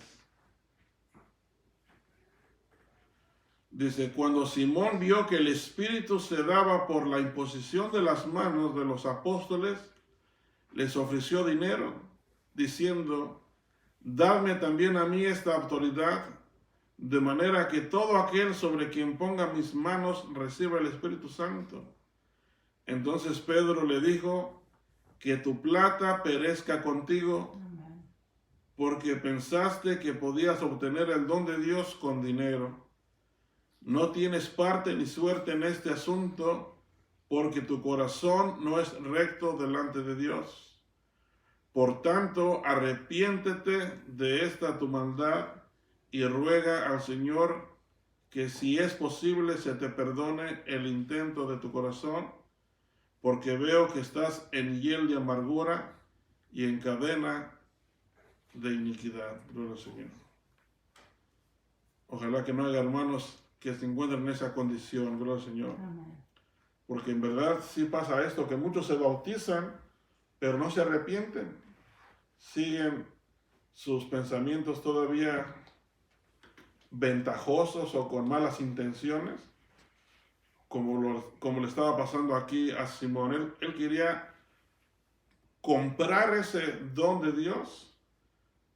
A: Dice, cuando Simón vio que el Espíritu se daba por la imposición de las manos de los apóstoles, les ofreció dinero, diciendo, dadme también a mí esta autoridad, de manera que todo aquel sobre quien ponga mis manos reciba el Espíritu Santo. Entonces Pedro le dijo, que tu plata perezca contigo,
C: Amén.
A: porque pensaste que podías obtener el don de Dios con dinero. No tienes parte ni suerte en este asunto, porque tu corazón no es recto delante de Dios. Por tanto, arrepiéntete de esta tu maldad y ruega al Señor que si es posible se te perdone el intento de tu corazón, porque veo que estás en hiel de amargura y en cadena de iniquidad. Gloria al Señor. Ojalá que no haya hermanos que se encuentren en esa condición, gloria al Señor.
C: Amén.
A: Porque en verdad sí pasa esto, que muchos se bautizan, pero no se arrepienten. Siguen sus pensamientos todavía ventajosos o con malas intenciones, como le estaba pasando aquí a Simón. Él quería comprar ese don de Dios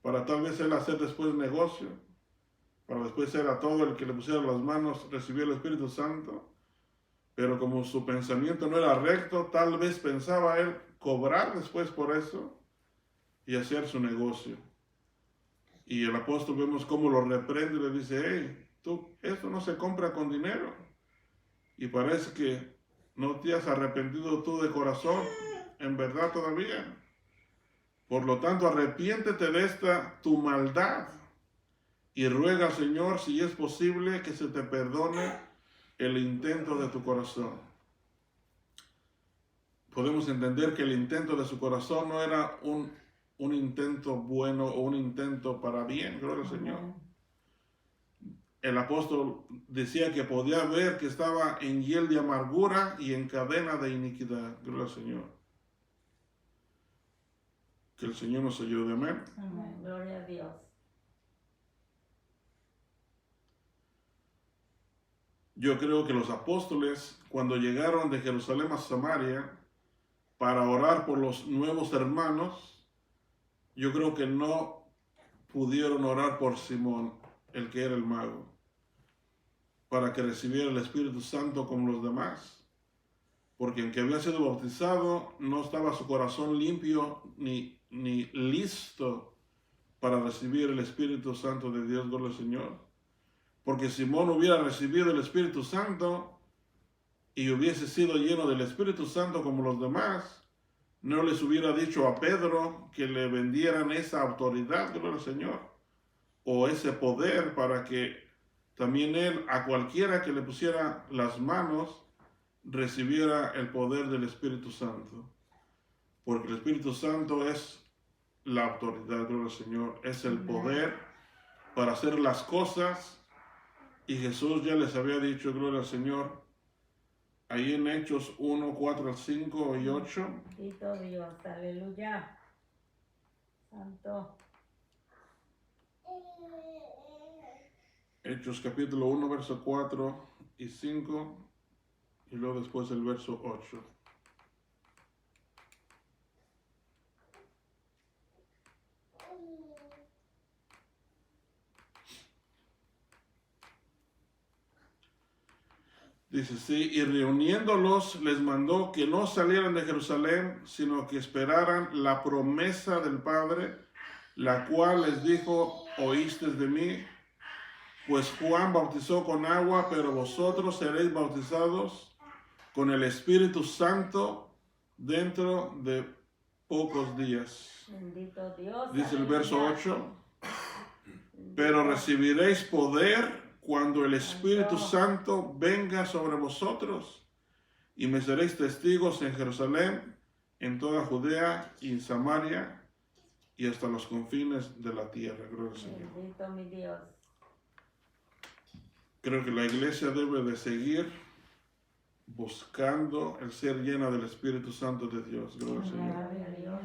A: para tal vez él hacer después negocio, para después ser a todo el que le pusiera las manos recibir el Espíritu Santo. Pero como su pensamiento no era recto, tal vez pensaba él cobrar después por eso y hacer su negocio. Y el apóstol vemos cómo lo reprende y le dice, hey, esto no se compra con dinero. Y parece que no te has arrepentido tú de corazón, en verdad todavía. Por lo tanto, arrepiéntete de esta tu maldad y ruega al Señor, si es posible, que se te perdone el intento de tu corazón. Podemos entender que el intento de su corazón no era un intento bueno o un intento para bien, gloria al Señor. El apóstol decía que podía ver que estaba en hiel de amargura y en cadena de iniquidad, gloria al Señor. Que el Señor nos ayude, amén.
B: Amén, gloria a Dios.
A: Yo creo que los apóstoles, cuando llegaron de Jerusalén a Samaria para orar por los nuevos hermanos, yo creo que no pudieron orar por Simón, el que era el mago, para que recibiera el Espíritu Santo como los demás. Porque aunque había sido bautizado, no estaba su corazón limpio ni listo para recibir el Espíritu Santo de Dios, gloria al Señor. Porque Simón hubiera recibido el Espíritu Santo y hubiese sido lleno del Espíritu Santo como los demás, no les hubiera dicho a Pedro que le vendieran esa autoridad, gloria al Señor, o ese poder para que también él, a cualquiera que le pusiera las manos, recibiera el poder del Espíritu Santo. Porque el Espíritu Santo es la autoridad, gloria al Señor, es el poder para hacer las cosas. Y Jesús ya les había dicho, gloria al Señor, ahí en Hechos 1, 4 al 5 y 8.
B: Bendito Dios, aleluya. Santo.
A: Hechos capítulo 1, verso 4 y 5. Y luego después el verso 8. Dice, sí, y reuniéndolos les mandó que no salieran de Jerusalén, sino que esperaran la promesa del Padre, la cual les dijo, oísteis de mí, pues Juan bautizó con agua, pero vosotros seréis bautizados con el Espíritu Santo dentro de pocos días.
B: Bendito Dios.
A: Dice el verso
B: aleluya.
A: 8, pero recibiréis poder cuando el Espíritu Santo venga sobre vosotros, y me seréis testigos en Jerusalén, en toda Judea y en Samaria, y hasta los confines de la tierra. Gloria al Señor.
B: Bendito mi Dios.
A: Creo que la iglesia debe de seguir buscando el ser llena del Espíritu Santo de Dios. Gloria al Señor.
B: Gloria a Dios.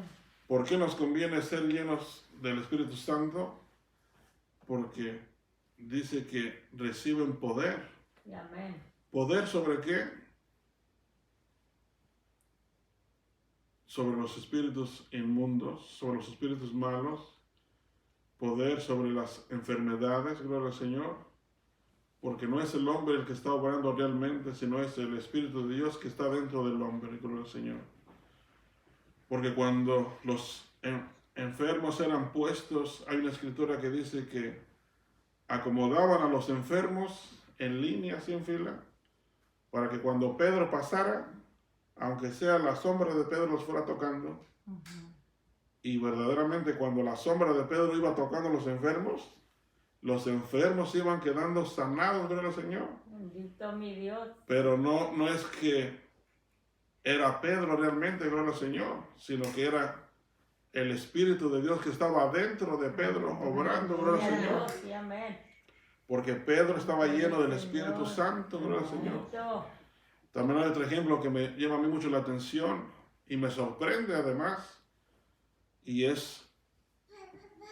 A: ¿Por qué nos conviene ser llenos del Espíritu Santo? Porque dice que reciben poder.
B: Y amén.
A: ¿Poder sobre qué? Sobre los espíritus inmundos, sobre los espíritus malos. Poder sobre las enfermedades, gloria al Señor. Porque no es el hombre el que está obrando realmente, sino es el Espíritu de Dios que está dentro del hombre, gloria al Señor. Porque cuando los enfermos eran puestos, hay una escritura que dice que acomodaban a los enfermos en línea, así en fila, para que cuando Pedro pasara, aunque sea la sombra de Pedro los fuera tocando, y verdaderamente cuando la sombra de Pedro iba tocando a los enfermos iban quedando sanados, gloria al Señor.
B: Bendito mi Dios.
A: Pero no es que era Pedro realmente, gloria al Señor, sino que era el Espíritu de Dios que estaba dentro de Pedro, obrando, gloria al Señor.
B: Dios, y amén.
A: Porque Pedro estaba lleno del Espíritu Santo, gloria al Señor.
B: Bendito.
A: También hay otro ejemplo que me llama a mí mucho la atención y me sorprende además, y es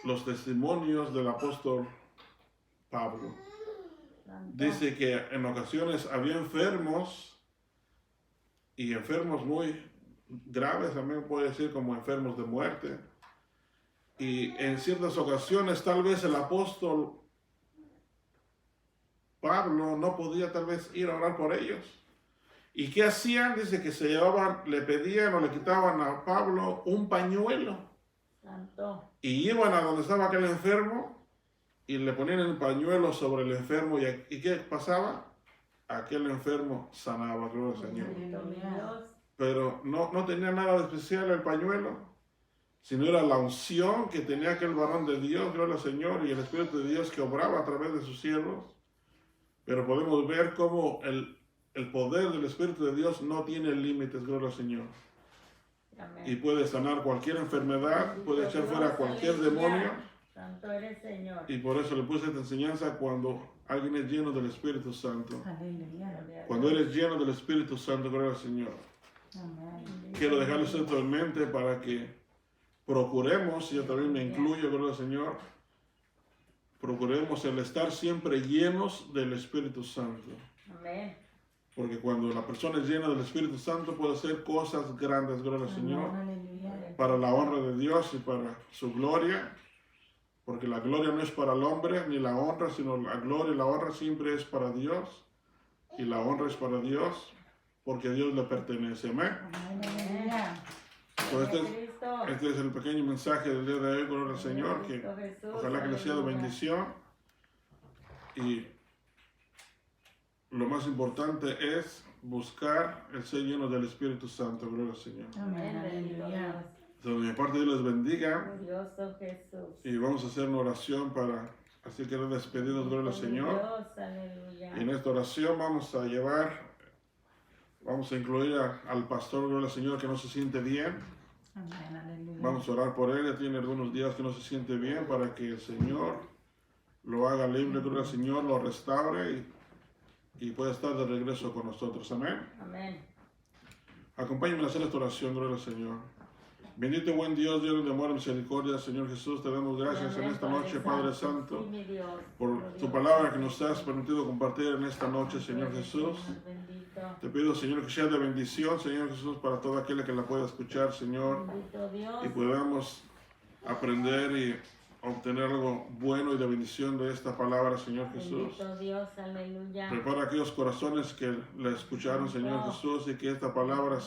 A: los testimonios del apóstol Pablo.
B: Santo.
A: Dice que en ocasiones había enfermos, y enfermos muy graves, también puede decir como enfermos de muerte, y en ciertas ocasiones tal vez el apóstol Pablo no podía tal vez ir a orar por ellos. ¿Y qué hacían? Dice que se llevaban, le pedían o le quitaban a Pablo un pañuelo
B: Santo.
A: y iban a donde estaba aquel enfermo y le ponían el pañuelo sobre el enfermo y ¿qué pasaba? Aquel enfermo sanaba, gloria al Señor.
B: Bendito mi Dios.
A: Pero no tenía nada de especial el pañuelo, sino era la unción que tenía aquel varón de Dios, gloria al Señor, y el Espíritu de Dios que obraba a través de sus siervos. Pero podemos ver cómo el poder del Espíritu de Dios no tiene límites, gloria al Señor.
B: Amén.
A: Y puede sanar cualquier enfermedad, puede echar fuera cualquier
B: Aleluya.
A: demonio.
B: Santo eres, Señor.
A: Y por eso le puse esta enseñanza cuando alguien es lleno del Espíritu Santo.
C: Aleluya.
B: Gloria a
A: Cuando
B: Dios.
A: eres lleno del Espíritu Santo, gloria al Señor.
C: Amén.
A: Quiero dejarles esto en mente para que procuremos, y yo también me incluyo, gloria al Señor, procuremos el estar siempre llenos del Espíritu Santo.
B: Amén.
A: Porque cuando la persona es llena del Espíritu Santo puede hacer cosas grandes, gloria al Señor,
C: Aleluya.
A: para la honra de Dios y para su gloria. Porque la gloria no es para el hombre ni la honra, sino la gloria y la honra siempre es para Dios. Y la honra es para Dios porque a Dios le pertenece. Amén.
C: Aleluya.
A: Pues
B: Cristo.
A: este es el pequeño mensaje del día de hoy, gloria al Señor, que
B: Cristo Jesús,
A: ojalá que les sea de
B: aleluya.
A: bendición. Y lo más importante es buscar el ser lleno del Espíritu Santo, gloria al Señor.
C: Amén.
B: Amén, bendito
C: Aleluya.
B: Dios.
A: Entonces, de mi parte, Dios les bendiga.
B: Glorioso Jesús.
A: Y vamos a hacer una oración para así quedar despedidos, gloria al Señor.
B: Dios, aleluya.
A: Y en esta oración vamos a incluir al pastor, gloria al Señor, que no se siente bien.
C: Amén. Aleluya.
A: Vamos a orar por él, ya tiene algunos días que no se siente bien, para que el Señor lo haga libre, gloria al Señor, lo restaure y pueda estar de regreso con nosotros. Amén.
B: Amén.
A: Acompáñenme a hacer esta oración, gloria al Señor. Bendito y buen Dios, Dios de amor y misericordia, Señor Jesús, te damos gracias en esta noche, Padre Santo,
B: Sí, mi Dios.
A: por tu palabra que nos has permitido compartir en esta noche, Señor Jesús.
B: Bendito.
A: Te pido, Señor, que sea de bendición, Señor Jesús, para todo aquel que la pueda escuchar, Señor,
B: Bendito Dios.
A: y podamos aprender y obtener algo bueno y de bendición de esta palabra, Señor Jesús.
B: Bendito Dios, aleluya.
A: Prepara aquellos corazones que la escucharon, Señor Jesús, y que esta palabra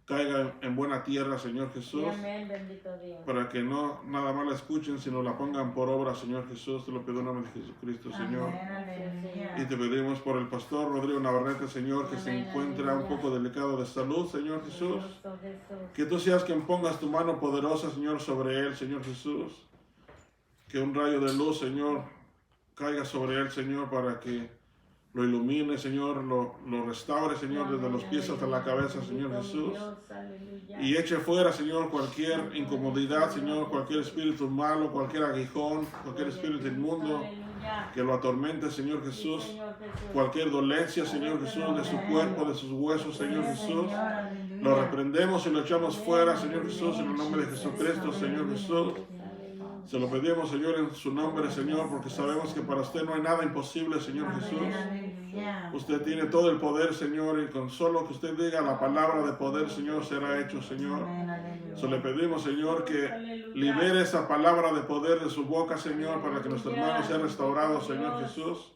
A: caiga en buena tierra, Señor
B: Y
A: Jesús,
B: amén, bendito Dios.
A: para que no nada más la escuchen, sino la pongan por obra, Señor Jesús. Te lo pido en nombre de Jesucristo, Señor.
C: Amén, aleluya.
A: Y te pedimos por el pastor Rodrigo Navarrete, Señor, que se
B: Amén,
A: encuentra un
B: aleluya.
A: poco delicado de salud, Señor Jesús.
B: Justo Jesús.
A: Que tú seas quien pongas tu mano poderosa, Señor, sobre él, Señor Jesús. Que un rayo de luz, Señor, caiga sobre él, Señor, para que lo ilumine, Señor, lo restaure, Señor, desde los pies hasta la cabeza, Señor
B: Bendito
A: Jesús.
B: Dios, aleluya.
A: Y eche fuera, Señor, cualquier incomodidad, Señor, cualquier espíritu malo, cualquier aguijón, cualquier espíritu inmundo
B: Aleluya.
A: que lo atormente, Señor
B: Sí,
A: Jesús.
B: Señor Jesús.
A: Cualquier dolencia, Señor Jesús, de su cuerpo, de sus huesos, Señor Jesús. Lo reprendemos y lo echamos fuera, Señor Jesús, en el nombre de Jesucristo, Señor Jesús. Se lo pedimos, Señor, en su nombre, Señor, porque sabemos que para usted no hay nada imposible, Señor Jesús.
C: Aleluya.
A: Usted tiene todo el poder, Señor, y con solo que usted diga la palabra de poder, Señor, será hecho, Señor.
C: Amén, aleluya.
A: Se le pedimos, Señor, que libere esa palabra de poder de su boca, Señor, para que nuestro hermano sea restaurado, Señor Jesús.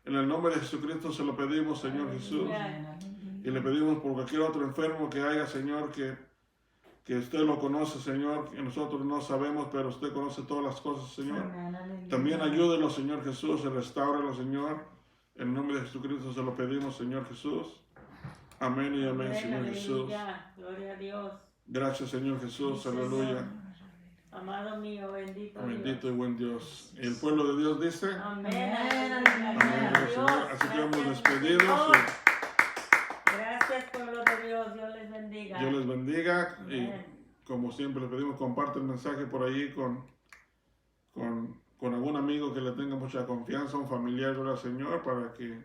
A: En el nombre de Jesucristo se lo pedimos, Señor Jesús.
C: Amén, aleluya.
A: Y le pedimos por cualquier otro enfermo que haya, Señor, que usted lo conoce, Señor, que nosotros no sabemos, pero usted conoce todas las cosas, Señor.
C: Amén, aleluya.
A: También ayúdelo, Señor Jesús, y restáurelo, Señor. En el nombre de Jesucristo se lo pedimos, Señor Jesús. Amén y amén, Señor Jesús.
B: Aleluya. Gloria a Dios.
A: Gracias, Señor Jesús.
B: Sí,
A: Aleluya.
B: Amado mío, bendito
A: Bendito
B: Dios.
A: y buen Dios. Y el pueblo de Dios dice.
B: Amén.
C: Amén,
B: Aleluya.
C: amén.
A: Amén,
B: Gloria a
A: Señor.
B: Dios.
A: Así que vamos
B: Gracias,
A: despedidos.
B: Señor. Gracias, pueblo de Dios. Dios les bendiga.
A: Dios les bendiga. Y
B: Amén.
A: como siempre le pedimos, comparte el mensaje por ahí con algún amigo que le tenga mucha confianza, un familiar, gloria al Señor, para que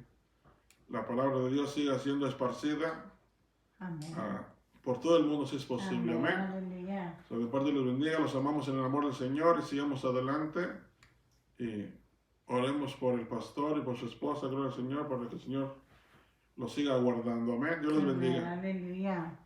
A: la palabra de Dios siga siendo esparcida
C: Amén.
A: por todo el mundo si es posible. Amén.
C: Aleluya.
A: So, de parte les bendiga, los amamos en el amor del Señor y sigamos adelante. Y oremos por el pastor y por su esposa, gloria al Señor, para que el Señor los siga guardando. Amén. Dios les bendiga.
C: Amén, aleluya.